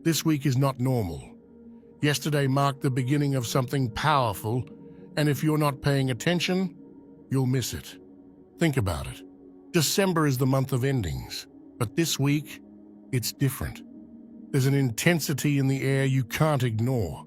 This week is not normal. Yesterday marked the beginning of something powerful, and if you're not paying attention, you'll miss it. Think about it. December is the month of endings, but this week, it's different. There's an intensity in the air you can't ignore.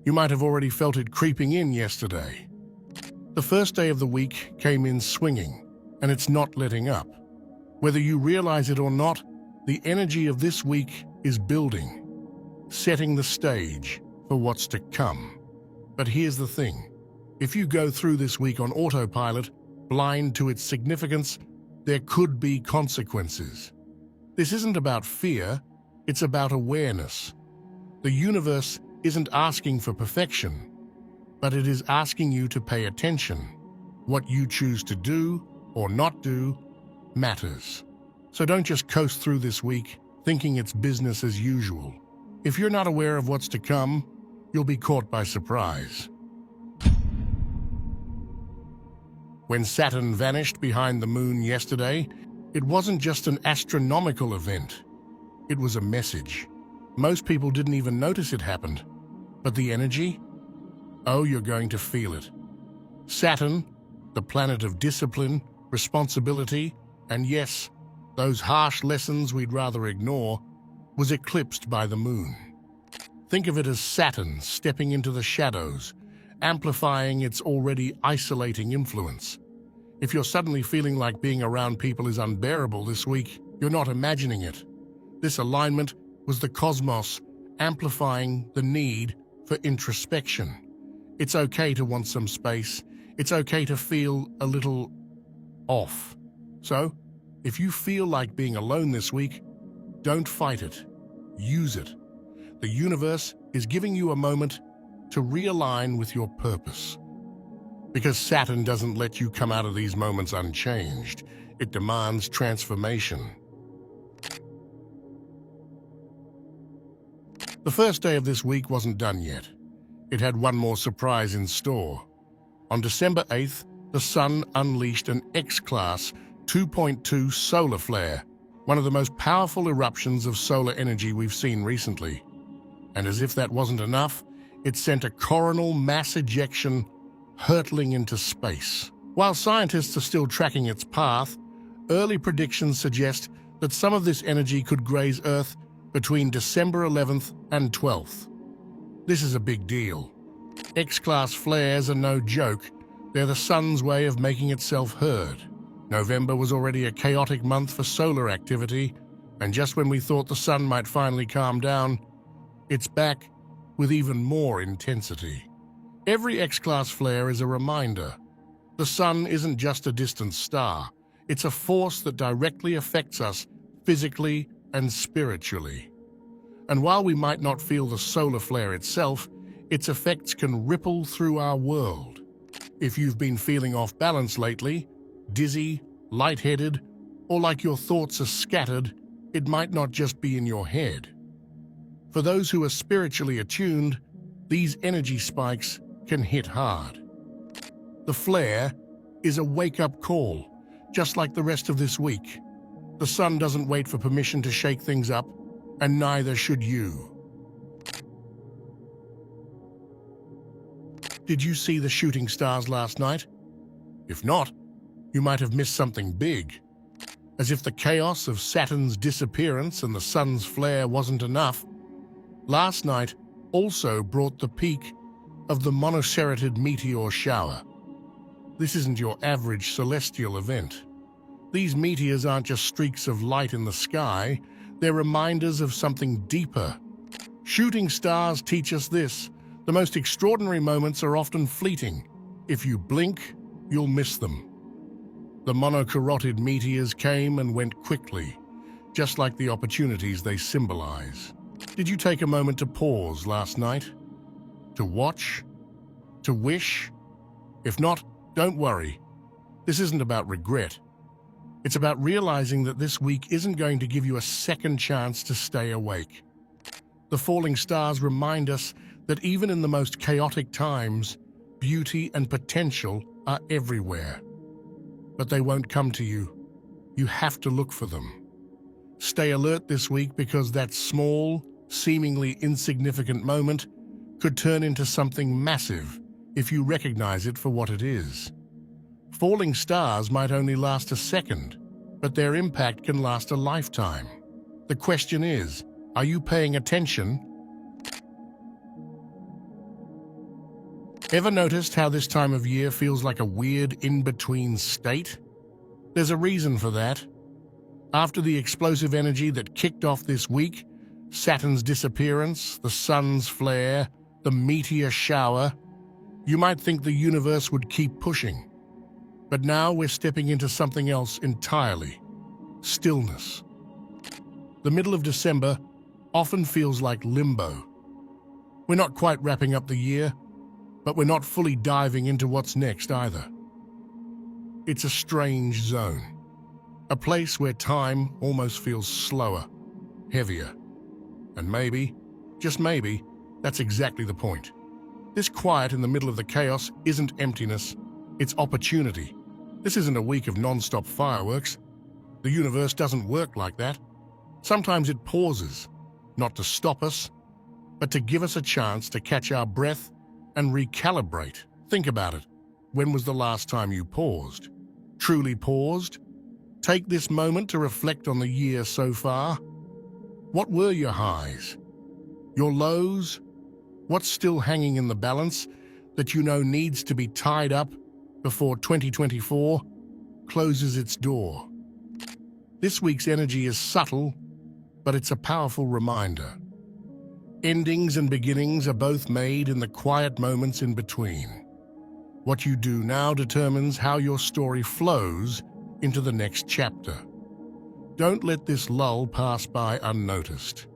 You might have already felt it creeping in yesterday. The first day of the week came in swinging, and it's not letting up. Whether you realize it or not, the energy of this week is building, setting the stage for what's to come. But here's the thing. If you go through this week on autopilot, blind to its significance, there could be consequences. This isn't about fear, it's about awareness. The universe isn't asking for perfection, but it is asking you to pay attention. What you choose to do or not do matters. So don't just coast through this week thinking it's business as usual. If you're not aware of what's to come, you'll be caught by surprise. When Saturn vanished behind the moon yesterday, it wasn't just an astronomical event. It was a message. Most people didn't even notice it happened. But the energy? Oh, you're going to feel it. Saturn, the planet of discipline, responsibility, and yes, those harsh lessons we'd rather ignore, was eclipsed by the moon. Think of it as Saturn stepping into the shadows, amplifying its already isolating influence. If you're suddenly feeling like being around people is unbearable this week, you're not imagining it. This alignment was the cosmos amplifying the need for introspection. It's okay to want some space. It's okay to feel a little off. So, if you feel like being alone this week, don't fight it. Use it. The universe is giving you a moment to realign with your purpose. Because Saturn doesn't let you come out of these moments unchanged. It demands transformation. The first day of this week wasn't done yet. It had one more surprise in store. On December 8th, the Sun unleashed an X-class 2.2 solar flare, one of the most powerful eruptions of solar energy we've seen recently. And as if that wasn't enough, it sent a coronal mass ejection hurtling into space. While scientists are still tracking its path, early predictions suggest that some of this energy could graze Earth between December 11th and 12th. This is a big deal. X-class flares are no joke. They're the Sun's way of making itself heard. November was already a chaotic month for solar activity, and just when we thought the Sun might finally calm down, it's back with even more intensity. Every X-class flare is a reminder. The Sun isn't just a distant star. It's a force that directly affects us physically and spiritually. And while we might not feel the solar flare itself, its effects can ripple through our world. If you've been feeling off balance lately, dizzy, lightheaded, or like your thoughts are scattered, it might not just be in your head. For those who are spiritually attuned, these energy spikes can hit hard. The flare is a wake-up call, just like the rest of this week. The Sun doesn't wait for permission to shake things up, and neither should you. Did you see the shooting stars last night? If not, you might have missed something big. As if the chaos of Saturn's disappearance and the Sun's flare wasn't enough, last night also brought the peak of the monoceratid meteor shower. This isn't your average celestial event. These meteors aren't just streaks of light in the sky, they're reminders of something deeper. Shooting stars teach us this: the most extraordinary moments are often fleeting. If you blink, you'll miss them. The monocarotid meteors came and went quickly, just like the opportunities they symbolize. Did you take a moment to pause last night? To watch? To wish? If not, don't worry. This isn't about regret. It's about realizing that this week isn't going to give you a second chance to stay awake. The falling stars remind us that even in the most chaotic times, beauty and potential are everywhere. But they won't come to you. You have to look for them. Stay alert this week because that small, seemingly insignificant moment could turn into something massive if you recognize it for what it is. Falling stars might only last a second, but their impact can last a lifetime. The question is, are you paying attention? Ever noticed how this time of year feels like a weird in-between state? There's a reason for that. After the explosive energy that kicked off this week, Saturn's disappearance, the sun's flare, the meteor shower, you might think the universe would keep pushing. But now we're stepping into something else entirely: stillness. The middle of December often feels like limbo. We're not quite wrapping up the year, but we're not fully diving into what's next either. It's a strange zone, a place where time almost feels slower, heavier. And maybe, just maybe, that's exactly the point. This quiet in the middle of the chaos isn't emptiness, it's opportunity. This isn't a week of non-stop fireworks. The universe doesn't work like that. Sometimes it pauses, not to stop us, but to give us a chance to catch our breath and recalibrate. Think about it. When was the last time you paused? Truly paused? Take this moment to reflect on the year so far. What were your highs? Your lows? What's still hanging in the balance that you know needs to be tied up before 2024 closes its door? This week's energy is subtle, but it's a powerful reminder. Endings and beginnings are both made in the quiet moments in between. What you do now determines how your story flows into the next chapter. Don't let this lull pass by unnoticed.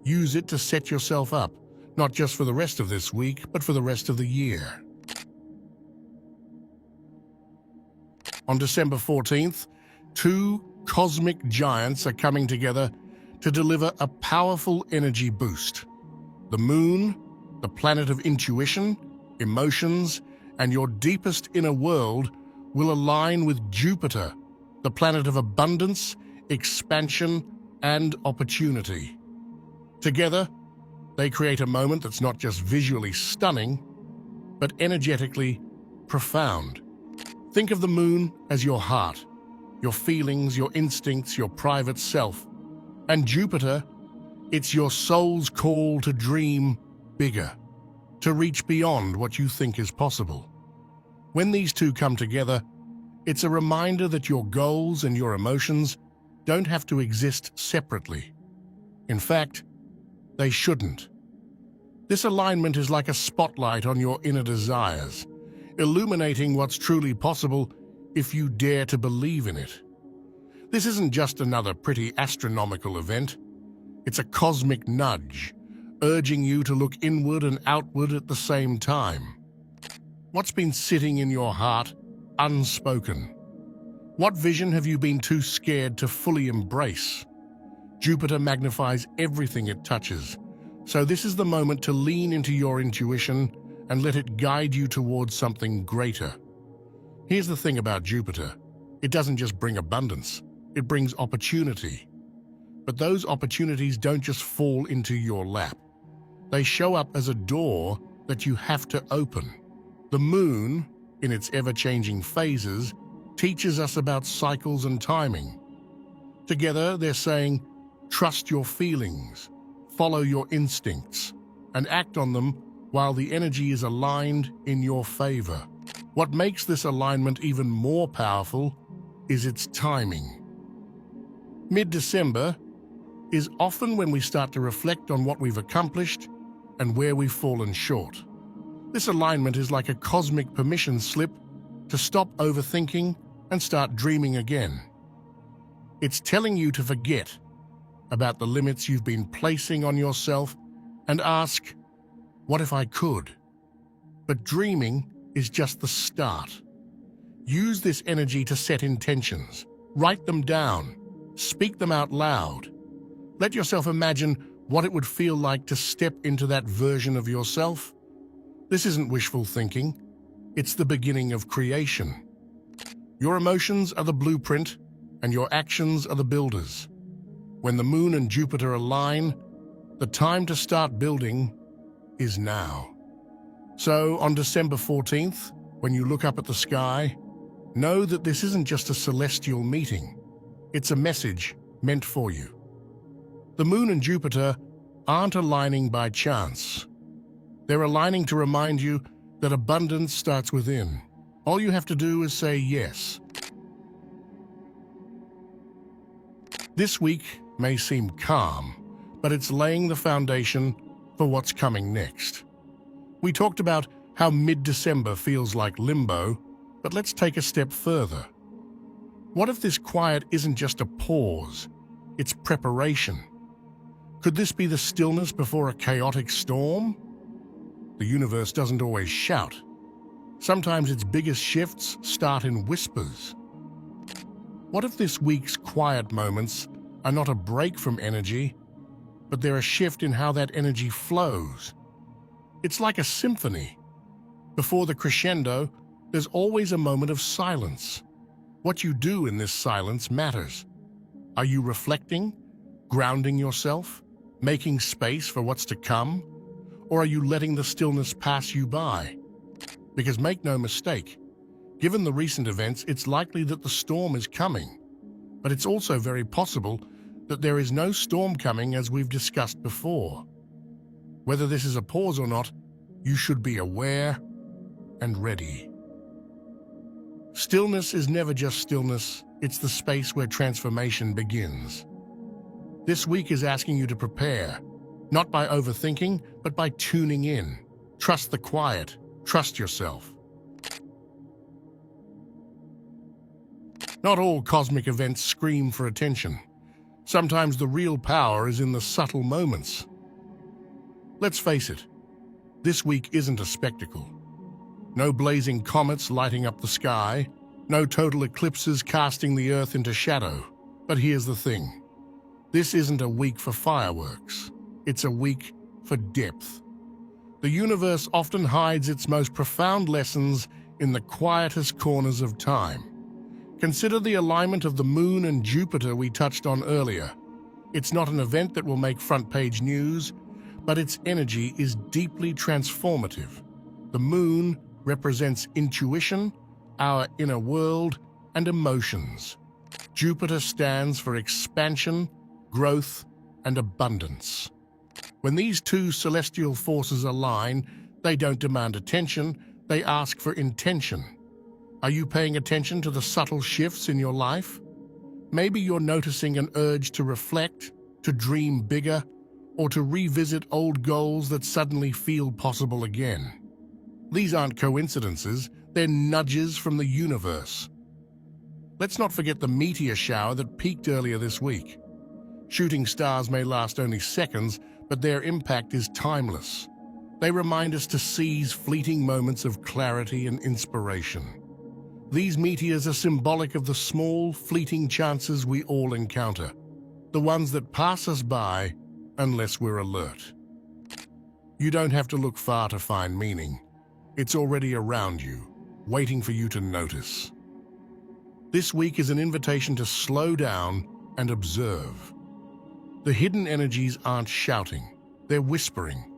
Use it to set yourself up, not just for the rest of this week, but for the rest of the year. On December 14th, two cosmic giants are coming together to deliver a powerful energy boost. The Moon, the planet of intuition, emotions, and your deepest inner world, will align with Jupiter, the planet of abundance, expansion, and opportunity. Together, they create a moment that's not just visually stunning, but energetically profound. Think of the Moon as your heart, your feelings, your instincts, your private self. And Jupiter, it's your soul's call to dream bigger, to reach beyond what you think is possible. When these two come together, it's a reminder that your goals and your emotions don't have to exist separately. In fact, they shouldn't. This alignment is like a spotlight on your inner desires, illuminating what's truly possible if you dare to believe in it. This isn't just another pretty astronomical event. It's a cosmic nudge, urging you to look inward and outward at the same time. What's been sitting in your heart, unspoken? What vision have you been too scared to fully embrace? Jupiter magnifies everything it touches, so this is the moment to lean into your intuition and let it guide you towards something greater. Here's the thing about Jupiter. It doesn't just bring abundance, it brings opportunity. But those opportunities don't just fall into your lap. They show up as a door that you have to open. The Moon, in its ever-changing phases, teaches us about cycles and timing. Together, they're saying, trust your feelings, follow your instincts, and act on them while the energy is aligned in your favor. What makes this alignment even more powerful is its timing. Mid-December is often when we start to reflect on what we've accomplished and where we've fallen short. This alignment is like a cosmic permission slip to stop overthinking and start dreaming again. It's telling you to forget about the limits you've been placing on yourself and ask, what if I could? But dreaming is just the start. Use this energy to set intentions. Write them down. Speak them out loud. Let yourself imagine what it would feel like to step into that version of yourself. This isn't wishful thinking. It's the beginning of creation. Your emotions are the blueprint, and your actions are the builders. When the Moon and Jupiter align, The time to start building is now. So on December 14th, when you look up at the sky, know that this isn't just a celestial meeting. It's a message meant for you. The Moon and Jupiter aren't aligning by chance. They're aligning to remind you that abundance starts within. All you have to do is say yes. This week may seem calm, but it's laying the foundation for what's coming next. We talked about how mid-December feels like limbo, but let's take a step further. What if this quiet isn't just a pause, it's preparation? Could this be the stillness before a chaotic storm? The universe doesn't always shout. Sometimes its biggest shifts start in whispers. What if this week's quiet moments are not a break from energy, but they're a shift in how that energy flows? It's like a symphony. Before the crescendo, there's always a moment of silence. What you do in this silence matters. Are you reflecting, grounding yourself, making space for what's to come? Or are you letting the stillness pass you by? Because make no mistake, given the recent events, it's likely that the storm is coming. But it's also very possible that there is no storm coming, as we've discussed before. Whether this is a pause or not, you should be aware and ready. Stillness is never just stillness, it's the space where transformation begins. This week is asking you to prepare, not by overthinking, but by tuning in. Trust the quiet, trust yourself. Not all cosmic events scream for attention. Sometimes the real power is in the subtle moments. Let's face it, this week isn't a spectacle. No blazing comets lighting up the sky, no total eclipses casting the Earth into shadow. But here's the thing. This isn't a week for fireworks. It's a week for depth. The universe often hides its most profound lessons in the quietest corners of time. Consider the alignment of the Moon and Jupiter we touched on earlier. It's not an event that will make front-page news, but its energy is deeply transformative. The Moon represents intuition, our inner world, and emotions. Jupiter stands for expansion, growth, and abundance. When these two celestial forces align, they don't demand attention, they ask for intention. Are you paying attention to the subtle shifts in your life? Maybe you're noticing an urge to reflect, to dream bigger, or to revisit old goals that suddenly feel possible again. These aren't coincidences, they're nudges from the universe. Let's not forget the meteor shower that peaked earlier this week. Shooting stars may last only seconds, but their impact is timeless. They remind us to seize fleeting moments of clarity and inspiration. These meteors are symbolic of the small, fleeting chances we all encounter, the ones that pass us by unless we're alert. You don't have to look far to find meaning. It's already around you, waiting for you to notice. This week is an invitation to slow down and observe. The hidden energies aren't shouting, they're whispering.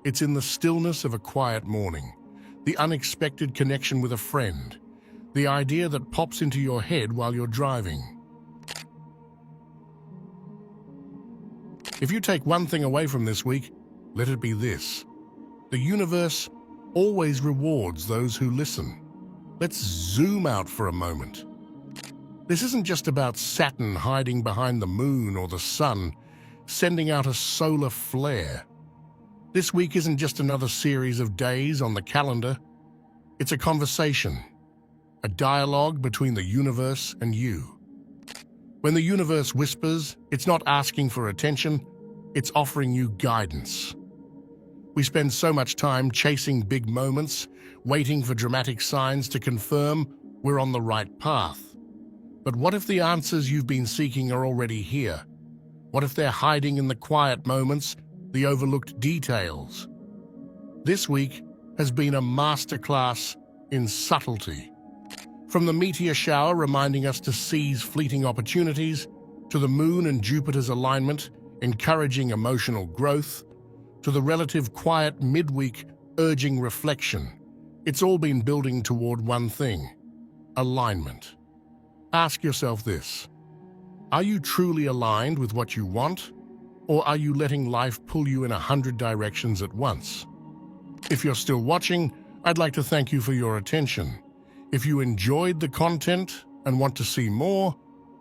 It's in the stillness of a quiet morning, the unexpected connection with a friend, the idea that pops into your head while you're driving. If you take one thing away from this week, let it be this. The universe always rewards those who listen. Let's zoom out for a moment. This isn't just about Saturn hiding behind the moon or the sun, sending out a solar flare. This week isn't just another series of days on the calendar. It's a conversation, a dialogue between the universe and you. When the universe whispers, it's not asking for attention, it's offering you guidance. We spend so much time chasing big moments, waiting for dramatic signs to confirm we're on the right path. But what if the answers you've been seeking are already here? What if they're hiding in the quiet moments, the overlooked details? This week has been a masterclass in subtlety. From the meteor shower reminding us to seize fleeting opportunities, to the moon and Jupiter's alignment, encouraging emotional growth, to the relative quiet midweek urging reflection. It's all been building toward one thing: alignment. Ask yourself this: are you truly aligned with what you want, or are you letting life pull you in 100 directions at once? If you're still watching, I'd like to thank you for your attention. If you enjoyed the content and want to see more,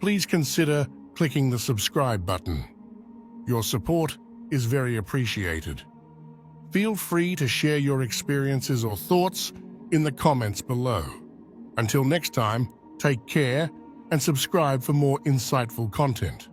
please consider clicking the subscribe button. Your support is very appreciated. Feel free to share your experiences or thoughts in the comments below. Until next time, take care and subscribe for more insightful content.